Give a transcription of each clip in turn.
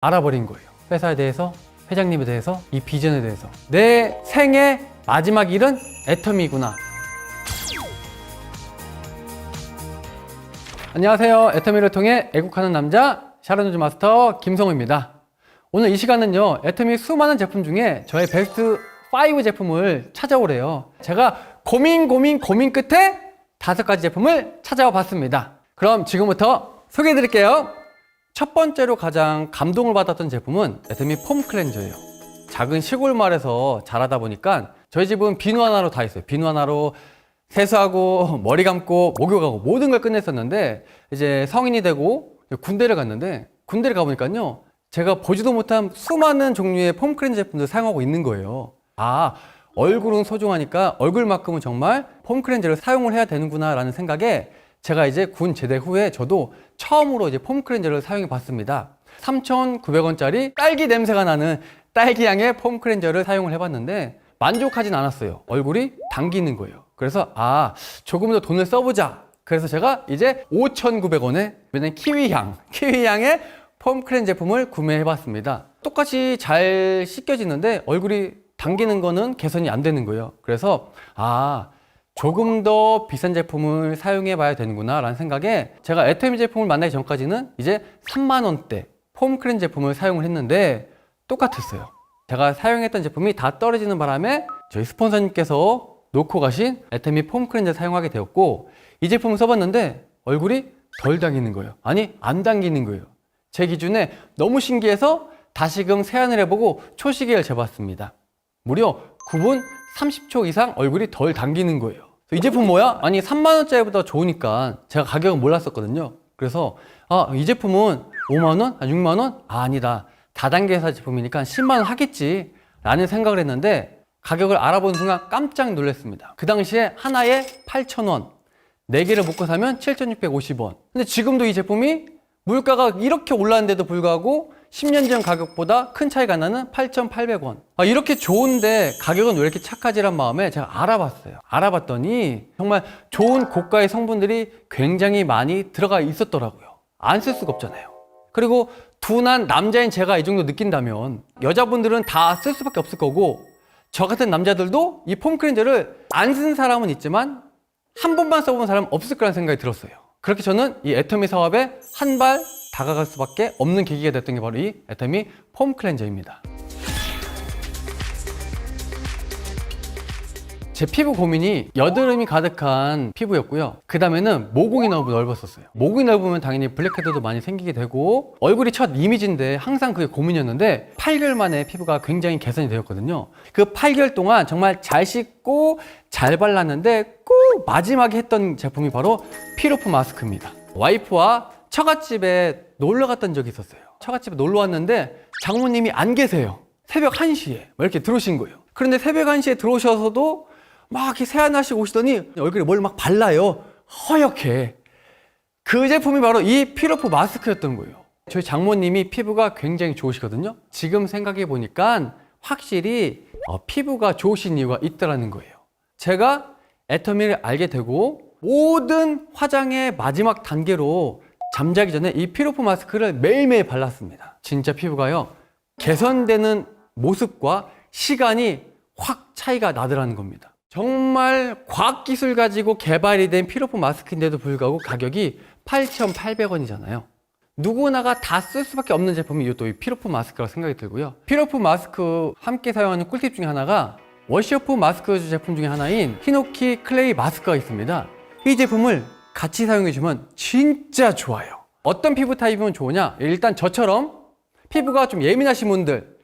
알아버린 거예요. 회사에 대해서, 회장님에 대해서, 이 비전에 대해서. 내 생의 마지막 일은 애터미구나. 안녕하세요. 애터미를 통해 애국하는 남자 샤론즈 마스터 김성우입니다. 오늘 이 시간은요, 애터미 수많은 제품 중에 저의 베스트 5 제품을 찾아오래요. 제가 고민 끝에 5가지 제품을 찾아와 봤습니다. 그럼 지금부터 소개해 드릴게요. 첫 번째로 가장 감동을 받았던 제품은 애터미 폼 클렌저예요. 작은 시골 마을에서 자라다 보니까 저희 집은 비누 하나로 다 있어요. 비누 하나로 세수하고 머리 감고 목욕하고 모든 걸 끝냈었는데, 이제 성인이 되고 군대를 갔는데, 군대를 가보니까요, 제가 보지도 못한 수많은 종류의 폼 클렌저 제품들을 사용하고 있는 거예요. 아, 얼굴은 소중하니까 얼굴만큼은 정말 폼 클렌저를 사용을 해야 되는구나 라는 생각에 제가 이제 군 제대 후에 저도 처음으로 이제 폼 클렌저를 사용해 봤습니다. 3,900원짜리 딸기 냄새가 나는 딸기향의 폼 클렌저를 사용을 해봤는데 만족하진 않았어요. 얼굴이 당기는 거예요. 그래서 조금 더 돈을 써보자. 그래서 제가 이제 5,900원에 키위향의 폼 클렌저 제품을 구매해 봤습니다. 똑같이 잘 씻겨지는데 얼굴이 당기는 거는 개선이 안 되는 거예요. 그래서 조금 더 비싼 제품을 사용해 봐야 되는구나 라는 생각에 제가 애터미 제품을 만나기 전까지는 이제 3만원대 폼 클렌저 제품을 사용을 했는데 똑같았어요. 제가 사용했던 제품이 다 떨어지는 바람에 저희 스폰서님께서 놓고 가신 애터미 폼 클렌저 사용하게 되었고, 이 제품을 써봤는데 얼굴이 덜 당기는 거예요. 아니, 안 당기는 거예요. 제 기준에 너무 신기해서 다시금 세안을 해보고 초시계를 재봤습니다. 무려 9분 30초 이상 얼굴이 덜 당기는 거예요. 이 제품 뭐야? 아니, 3만원짜리보다 좋으니까 제가 가격은 몰랐었거든요. 그래서 이 제품은 5만원? 6만원? 아니다. 다단계 회사 제품이니까 10만원 하겠지 라는 생각을 했는데, 가격을 알아보는 순간 깜짝 놀랐습니다. 그 당시에 하나에 8,000원, 4개를 묶어 사면 7,650원. 근데 지금도 이 제품이 물가가 이렇게 올랐는데도 불구하고 10년 전 가격보다 큰 차이가 나는 8,800원. 이렇게 좋은데 가격은 왜 이렇게 착하지란 마음에 제가 알아봤어요. 알아봤더니 정말 좋은 고가의 성분들이 굉장히 많이 들어가 있었더라고요. 안 쓸 수가 없잖아요. 그리고 둔한 남자인 제가 이 정도 느낀다면 여자분들은 다 쓸 수밖에 없을 거고, 저 같은 남자들도 이 폼 클렌저를 안 쓴 사람은 있지만 한 번만 써본 사람은 없을 거라는 생각이 들었어요. 그렇게 저는 이 애터미 사업에 한 발 다가갈 수밖에 없는 계기가 됐던 게 바로 이 애터미 폼 클렌저입니다. 제 피부 고민이 여드름이 가득한 피부였고요. 그 다음에는 모공이 너무 넓었었어요. 모공이 넓으면 당연히 블랙헤드도 많이 생기게 되고, 얼굴이 첫 이미지인데 항상 그게 고민이었는데 8개월 만에 피부가 굉장히 개선이 되었거든요. 그 8개월 동안 정말 잘 씻고 잘 발랐는데 꼭 마지막에 했던 제품이 바로 피로프 마스크입니다. 와이프와 처갓집에 놀러 갔던 적이 있었어요. 처갓집에 놀러 왔는데 장모님이 안 계세요. 새벽 1시에 이렇게 들어오신 거예요. 그런데 새벽 1시에 들어오셔서도 막 이렇게 세안하시고 오시더니 얼굴에 뭘 막 발라요. 허옇게. 그 제품이 바로 이 피로프 마스크였던 거예요. 저희 장모님이 피부가 굉장히 좋으시거든요. 지금 생각해 보니까 확실히 피부가 좋으신 이유가 있더라는 거예요. 제가 애터미를 알게 되고 모든 화장의 마지막 단계로 잠자기 전에 이 피로프 마스크를 매일매일 발랐습니다. 진짜 피부가요, 개선되는 모습과 시간이 확 차이가 나더라는 겁니다. 정말 과학기술 가지고 개발이 된 피로프 마스크인데도 불구하고 가격이 8,800원이잖아요. 누구나가 다 쓸 수밖에 없는 제품이 또 이 피로프 마스크라고 생각이 들고요. 피로프 마스크 함께 사용하는 꿀팁 중에 하나가 워시오프 마스크 제품 중에 하나인 히노키 클레이 마스크가 있습니다. 이 제품을 같이 사용해주면 진짜 좋아요. 어떤 피부 타입이면 좋으냐? 일단 저처럼 피부가 좀 예민하신 분들,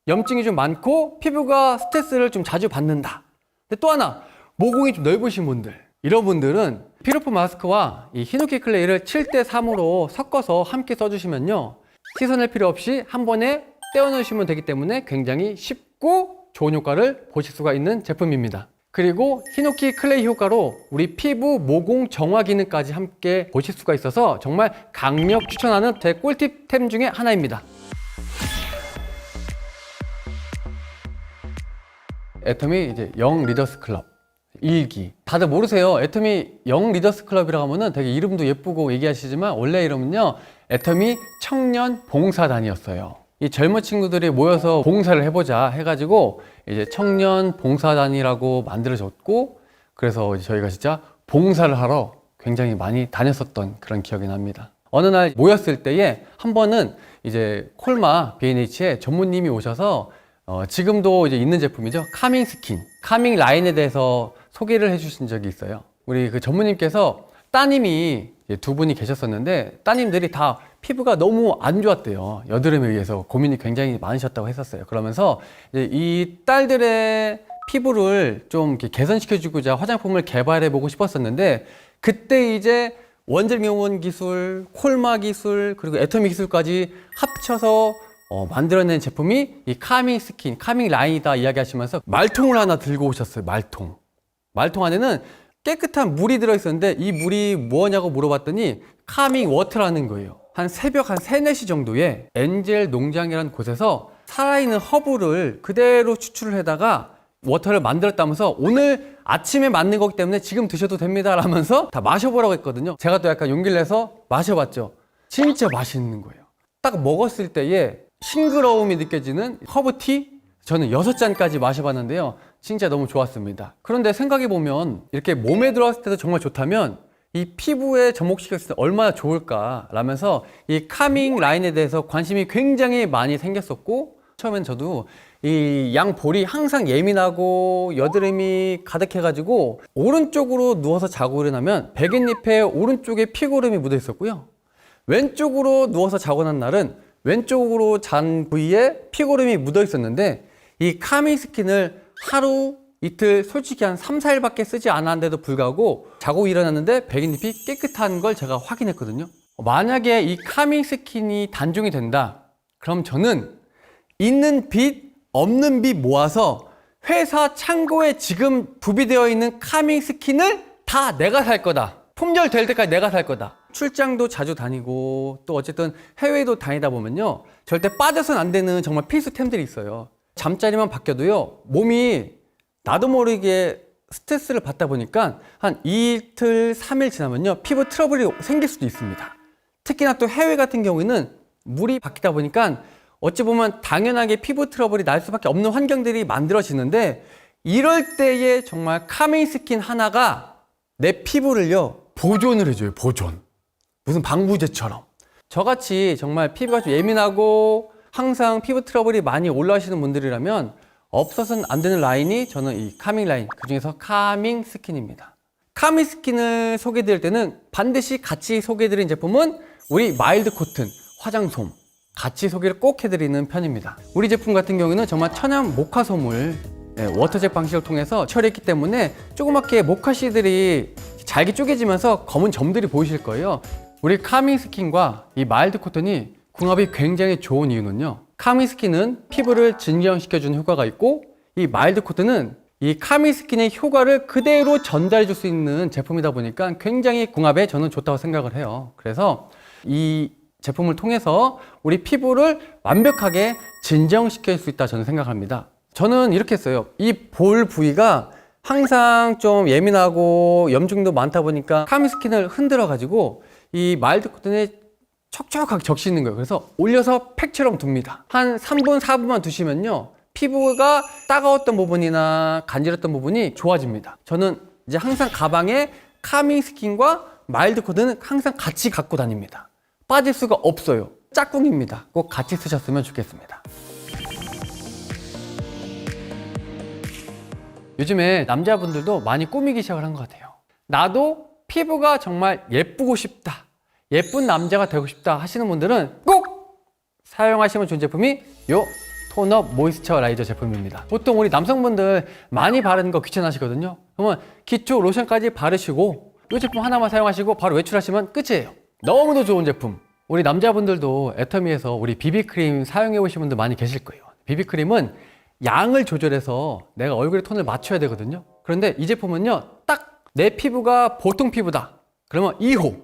염증이 좀 많고 피부가 스트레스를 좀 자주 받는다. 근데 또 하나, 모공이 좀 넓으신 분들, 이런 분들은 피로프 마스크와 이 히노키 클레이를 7대3으로 섞어서 함께 써주시면요, 씻어낼 필요 없이 한 번에 떼어 넣으시면 되기 때문에 굉장히 쉽고 좋은 효과를 보실 수가 있는 제품입니다. 그리고 히노키 클레이 효과로 우리 피부 모공 정화 기능까지 함께 보실 수가 있어서 정말 강력 추천하는 제 꿀팁템 중에 하나입니다. 애터미 이제 영 리더스 클럽 1기. 다들 모르세요. 애터미 영 리더스 클럽이라고 하면은 되게 이름도 예쁘고 얘기하시지만 원래 이름은요, 애터미 청년 봉사단이었어요. 이 젊은 친구들이 모여서 봉사를 해보자 해가지고 이제 청년 봉사단이라고 만들어졌고, 그래서 저희가 진짜 봉사를 하러 굉장히 많이 다녔었던 그런 기억이 납니다. 어느 날 모였을 때에 한 번은 이제 콜마 B&H의 전무님이 오셔서 지금도 이제 있는 제품이죠. 카밍 스킨, 카밍 라인에 대해서 소개를 해주신 적이 있어요. 우리 그 전무님께서 따님이 두 분이 계셨었는데 따님들이 다 피부가 너무 안 좋았대요. 여드름에 의해서 고민이 굉장히 많으셨다고 했었어요. 그러면서 이제 이 딸들의 피부를 좀 이렇게 개선시켜주고자 화장품을 개발해보고 싶었었는데, 그때 이제 원질명원 기술, 콜마 기술, 그리고 애터미 기술까지 합쳐서 만들어낸 제품이 이 카밍 스킨, 카밍 라인이다 이야기하시면서 말통을 하나 들고 오셨어요. 말통. 말통 안에는 깨끗한 물이 들어있었는데 이 물이 뭐냐고 물어봤더니 카밍 워터라는 거예요. 한 새벽 한 3, 4시 정도에 엔젤 농장이라는 곳에서 살아있는 허브를 그대로 추출을 해다가 워터를 만들었다면서 오늘 아침에 만든 거기 때문에 지금 드셔도 됩니다 라면서 다 마셔보라고 했거든요. 제가 또 약간 용기를 내서 마셔봤죠. 진짜 맛있는 거예요. 딱 먹었을 때에 싱그러움이 느껴지는 허브티? 저는 6잔까지 마셔봤는데요. 진짜 너무 좋았습니다. 그런데 생각해보면 이렇게 몸에 들어갔을 때도 정말 좋다면 이 피부에 접목시켰을 때 얼마나 좋을까 라면서 이 카밍 라인에 대해서 관심이 굉장히 많이 생겼었고, 처음엔 저도 이 양볼이 항상 예민하고 여드름이 가득해가지고 오른쪽으로 누워서 자고 일어나면 베갯잎에 오른쪽에 피고름이 묻어 있었고요. 왼쪽으로 누워서 자고 난 날은 왼쪽으로 잔 부위에 피고름이 묻어 있었는데, 이 카밍 스킨을 하루 이틀 솔직히 한 3, 4일밖에 쓰지 않았는데도 불구하고 자고 일어났는데 베갯잎이 깨끗한 걸 제가 확인했거든요. 만약에 이 카밍 스킨이 단종이 된다, 그럼 저는 있는 빚 없는 빚 모아서 회사 창고에 지금 구비되어 있는 카밍 스킨을 다 내가 살 거다. 품절 될 때까지 내가 살 거다. 출장도 자주 다니고 또 어쨌든 해외도 다니다 보면요, 절대 빠져선 안 되는 정말 필수템들이 있어요. 잠자리만 바뀌어도요, 몸이 나도 모르게 스트레스를 받다 보니까 한 이틀, 3일 지나면요, 피부 트러블이 생길 수도 있습니다. 특히나 또 해외 같은 경우에는 물이 바뀌다 보니까 어찌 보면 당연하게 피부 트러블이 날 수밖에 없는 환경들이 만들어지는데, 이럴 때에 정말 카밍 스킨 하나가 내 피부를요 보존을 해줘요. 보존. 무슨 방부제처럼. 저같이 정말 피부가 좀 예민하고 항상 피부 트러블이 많이 올라오시는 분들이라면 없어서는 안 되는 라인이 저는 이 카밍 라인, 그 중에서 카밍 스킨입니다. 카밍 스킨을 소개해드릴 때는 반드시 같이 소개해드린 제품은 우리 마일드 코튼 화장솜 같이 소개를 꼭 해드리는 편입니다. 우리 제품 같은 경우는 정말 천연 모카솜을 워터잭 방식을 통해서 처리했기 때문에 조그맣게 모카씨들이 잘게 쪼개지면서 검은 점들이 보이실 거예요. 우리 카밍 스킨과 이 마일드 코튼이 궁합이 굉장히 좋은 이유는요, 카밍 스킨은 피부를 진정시켜주는 효과가 있고, 이 마일드 코튼은 이 카밍 스킨의 효과를 그대로 전달해 줄 수 있는 제품이다 보니까 굉장히 궁합에 저는 좋다고 생각을 해요. 그래서 이 제품을 통해서 우리 피부를 완벽하게 진정시킬 수 있다 저는 생각합니다. 저는 이렇게 했어요. 이 볼 부위가 항상 좀 예민하고 염증도 많다 보니까 카밍 스킨을 흔들어 가지고 이 마일드 코튼에 촉촉하게 적시는 거예요. 그래서 올려서 팩처럼 둡니다. 한 3분, 4분만 두시면요, 피부가 따가웠던 부분이나 간지렀던 부분이 좋아집니다. 저는 이제 항상 가방에 카밍 스킨과 마일드 코튼은 항상 같이 갖고 다닙니다. 빠질 수가 없어요. 짝꿍입니다. 꼭 같이 쓰셨으면 좋겠습니다. 요즘에 남자분들도 많이 꾸미기 시작을 한 것 같아요. 나도 피부가 정말 예쁘고 싶다, 예쁜 남자가 되고 싶다 하시는 분들은 꼭 사용하시면 좋은 제품이 요 톤업 모이스처라이저 제품입니다. 보통 우리 남성분들 많이 바르는 거 귀찮아하시거든요. 그러면 기초 로션까지 바르시고 이 제품 하나만 사용하시고 바로 외출하시면 끝이에요. 너무도 좋은 제품. 우리 남자분들도 애터미에서 우리 비비크림 사용해 보신 분들 많이 계실 거예요. 비비크림은 양을 조절해서 내가 얼굴의 톤을 맞춰야 되거든요. 그런데 이 제품은요, 딱 내 피부가 보통 피부다 그러면 2호.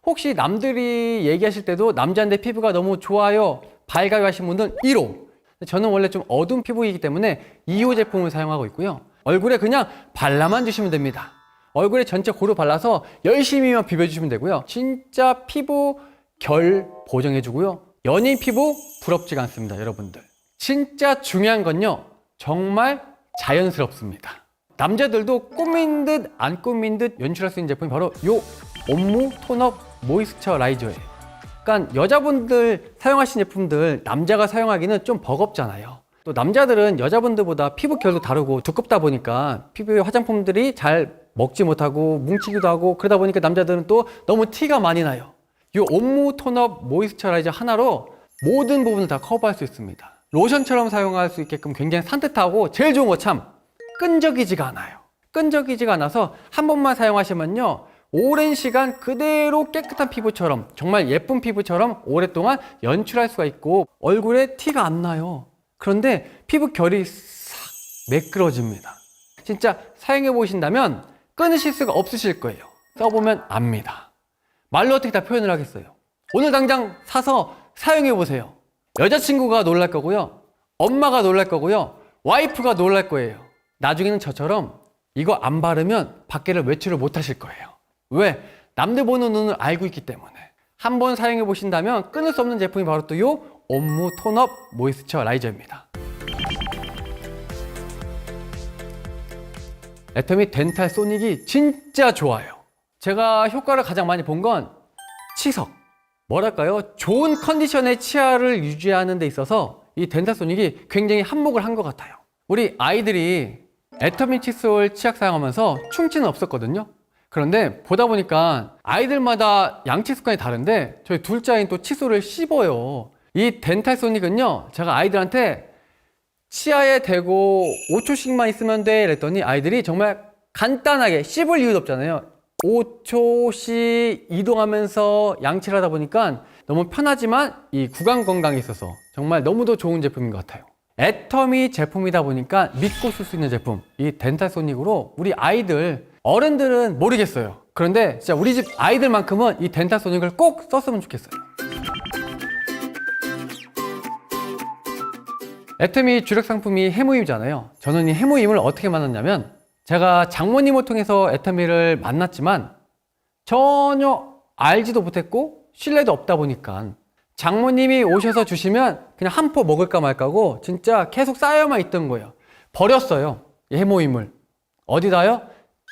혹시 남들이 얘기하실 때도 남자인데 피부가 너무 좋아요, 밝아요 하신 분들은 1호. 저는 원래 좀 어두운 피부이기 때문에 2호 제품을 사용하고 있고요. 얼굴에 그냥 발라만 주시면 됩니다. 얼굴에 전체 고루 발라서 열심히만 비벼주시면 되고요. 진짜 피부 결 보정해주고요. 연예인 피부 부럽지가 않습니다, 여러분들. 진짜 중요한 건요, 정말 자연스럽습니다. 남자들도 꾸민 듯 안 꾸민 듯 연출할 수 있는 제품이 바로 요 온무 톤업 모이스처라이저예요. 그러니까 여자분들 사용하신 제품들 남자가 사용하기는 좀 버겁잖아요. 또 남자들은 여자분들보다 피부 결도 다르고 두껍다 보니까 피부에 화장품들이 잘 먹지 못하고 뭉치기도 하고, 그러다 보니까 남자들은 또 너무 티가 많이 나요. 이 온무 톤업 모이스처라이저 하나로 모든 부분을 다 커버할 수 있습니다. 로션처럼 사용할 수 있게끔 굉장히 산뜻하고, 제일 좋은 거 참 끈적이지가 않아요. 끈적이지가 않아서 한 번만 사용하시면요, 오랜 시간 그대로 깨끗한 피부처럼, 정말 예쁜 피부처럼 오랫동안 연출할 수가 있고 얼굴에 티가 안 나요. 그런데 피부 결이 싹 매끄러집니다. 진짜 사용해 보신다면 끊으실 수가 없으실 거예요. 써보면 압니다. 말로 어떻게 다 표현을 하겠어요. 오늘 당장 사서 사용해 보세요. 여자친구가 놀랄 거고요, 엄마가 놀랄 거고요, 와이프가 놀랄 거예요. 나중에는 저처럼 이거 안 바르면 밖에를 외출을 못 하실 거예요. 왜? 남들 보는 눈을 알고 있기 때문에. 한번 사용해 보신다면 끊을 수 없는 제품이 바로 또 이 온무 톤업 모이스처라이저입니다. 애터미 덴탈 소닉이 진짜 좋아요. 제가 효과를 가장 많이 본 건 치석. 뭐랄까요? 좋은 컨디션의 치아를 유지하는 데 있어서 이 덴탈 소닉이 굉장히 한몫을 한 것 같아요. 우리 아이들이 애터미 칫솔 치약 사용하면서 충치는 없었거든요. 그런데 보다 보니까 아이들마다 양치 습관이 다른데 저희 둘째 아이는 또 칫솔을 씹어요. 이 덴탈 소닉은요, 제가 아이들한테 치아에 대고 5초씩만 있으면 돼 이랬더니 아이들이 정말 간단하게, 씹을 이유도 없잖아요. 5초씩 이동하면서 양치를 하다 보니까 너무 편하지만 이 구강 건강에 있어서 정말 너무도 좋은 제품인 것 같아요. 애터미 제품이다 보니까 믿고 쓸 수 있는 제품, 이 덴탈 소닉으로 우리 아이들, 어른들은 모르겠어요. 그런데 진짜 우리 집 아이들만큼은 이 덴탈 소닉을 꼭 썼으면 좋겠어요. 애터미 주력 상품이 해모임이잖아요. 저는 이 해모임을 어떻게 만났냐면, 제가 장모님을 통해서 애터미를 만났지만 전혀 알지도 못했고 신뢰도 없다 보니까 장모님이 오셔서 주시면 그냥 한 포 먹을까 말까고 진짜 계속 쌓여만 있던 거예요. 버렸어요, 이 해모임을. 어디다요?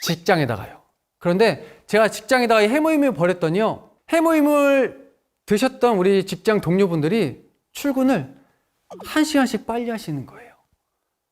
직장에다가요. 그런데 제가 직장에다가 이 해모임을 버렸더니요, 해모임을 드셨던 우리 직장 동료분들이 출근을 1시간씩 빨리 하시는 거예요.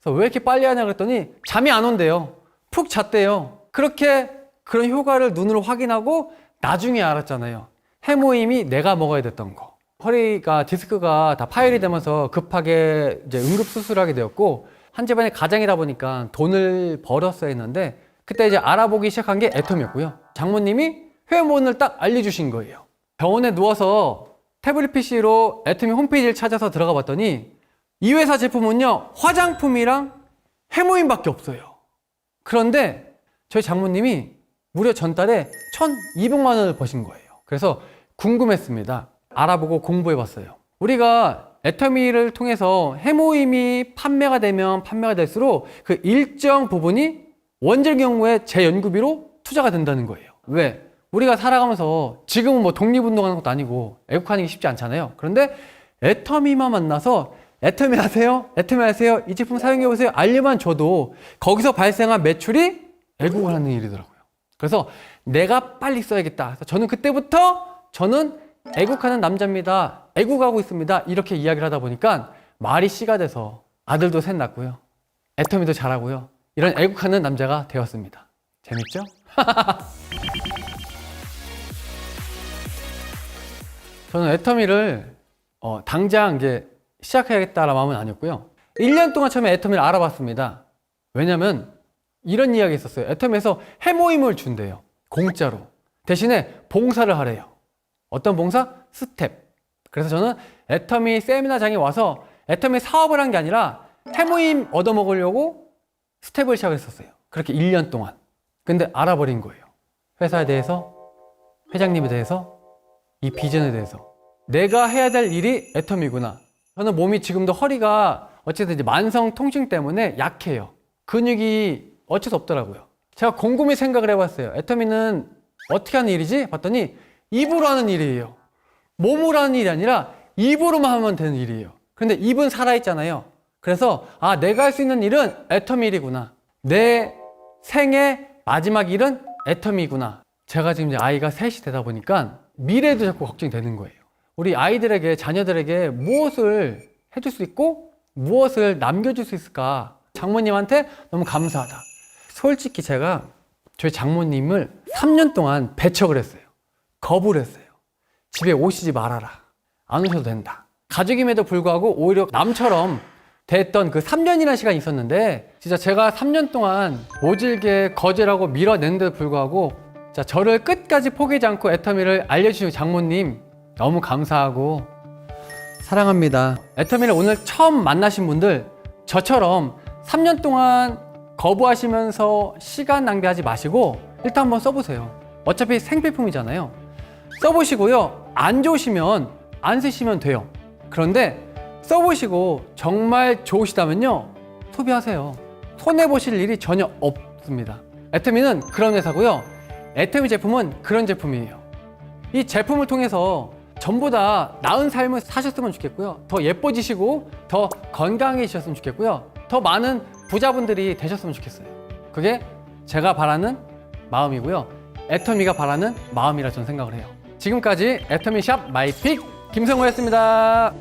그래서 왜 이렇게 빨리 하냐 그랬더니 잠이 안 온대요. 푹 잤대요. 그렇게 그런 효과를 눈으로 확인하고 나중에 알았잖아요. 해모임이 내가 먹어야 됐던 거. 허리가, 디스크가 다 파열이 되면서 급하게 이제 응급 수술하게 되었고, 한 집안의 가장이다 보니까 돈을 벌었어야 했는데, 그때 이제 알아보기 시작한 게 애터미였고요. 장모님이 회원번호를 딱 알려주신 거예요. 병원에 누워서 태블릿 PC로 애터미 홈페이지를 찾아서 들어가 봤더니 이 회사 제품은요, 화장품이랑 해모임밖에 없어요. 그런데 저희 장모님이 무려 전달에 1,200만 원을 버신 거예요. 그래서 궁금했습니다. 알아보고 공부해봤어요. 우리가 애터미를 통해서 해모임이 판매가 되면 판매가 될수록 그 일정 부분이 원재료 경우에 재연구비로 투자가 된다는 거예요. 왜? 우리가 살아가면서 지금은 뭐 독립운동하는 것도 아니고 애국하는 게 쉽지 않잖아요. 그런데 애터미만 만나서 애터미 아세요? 애터미 아세요? 이 제품 사용해보세요. 알려만 줘도 거기서 발생한 매출이 애국을 하는 일이더라고요. 그래서 내가 빨리 써야겠다. 그래서 저는 그때부터 저는 애국하는 남자입니다. 애국하고 있습니다. 이렇게 이야기를 하다 보니까 말이 씨가 돼서 아들도 셋 낳고요. 애터미도 잘하고요. 이런 애국하는 남자가 되었습니다. 재밌죠? 저는 애터미를 당장 이제 시작해야겠다라는 마음은 아니었고요. 1년 동안 처음에 애터미를 알아봤습니다. 왜냐면 이런 이야기 있었어요. 애터미에서 해모임을 준대요. 공짜로. 대신에 봉사를 하래요. 어떤 봉사? 스텝. 그래서 저는 애터미 세미나장에 와서 애터미 사업을 한 게 아니라 해모임 얻어먹으려고 스텝을 시작했었어요. 그렇게 1년 동안. 근데 알아버린 거예요. 회사에 대해서, 회장님에 대해서, 이 비전에 대해서. 내가 해야 될 일이 애터미구나. 저는 몸이 지금도 허리가 어쨌든 이제 만성 통증 때문에 약해요. 근육이 어쩔 수 없더라고요. 제가 곰곰이 생각을 해봤어요. 애터미는 어떻게 하는 일이지? 봤더니 입으로 하는 일이에요. 몸으로 하는 일이 아니라 입으로만 하면 되는 일이에요. 그런데 입은 살아있잖아요. 그래서 내가 할 수 있는 일은 애터미 일이구나. 내 생애 마지막 일은 애터미구나. 제가 지금 이제 아이가 셋이 되다 보니까 미래도 자꾸 걱정이 되는 거예요. 우리 아이들에게, 자녀들에게 무엇을 해줄 수 있고 무엇을 남겨줄 수 있을까? 장모님한테 너무 감사하다. 솔직히 제가 저희 장모님을 3년 동안 배척을 했어요. 거부를 했어요. 집에 오시지 말아라. 안 오셔도 된다. 가족임에도 불구하고 오히려 남처럼 됐던 그 3년이라는 시간이 있었는데, 진짜 제가 3년 동안 모질게 거절하고 밀어냈는데도 불구하고 저를 끝까지 포기하지 않고 애터미를 알려주신 장모님 너무 감사하고 사랑합니다. 애터미를 오늘 처음 만나신 분들, 저처럼 3년 동안 거부하시면서 시간 낭비하지 마시고 일단 한번 써보세요. 어차피 생필품이잖아요. 써보시고요. 안 좋으시면 안 쓰시면 돼요. 그런데 써보시고 정말 좋으시다면요, 소비하세요. 손해보실 일이 전혀 없습니다. 애터미는 그런 회사고요. 애터미 제품은 그런 제품이에요. 이 제품을 통해서 전부 다 나은 삶을 사셨으면 좋겠고요. 더 예뻐지시고 더 건강해지셨으면 좋겠고요. 더 많은 부자분들이 되셨으면 좋겠어요. 그게 제가 바라는 마음이고요. 애터미가 바라는 마음이라 저는 생각을 해요. 지금까지 애터미샵 마이픽 김성호였습니다.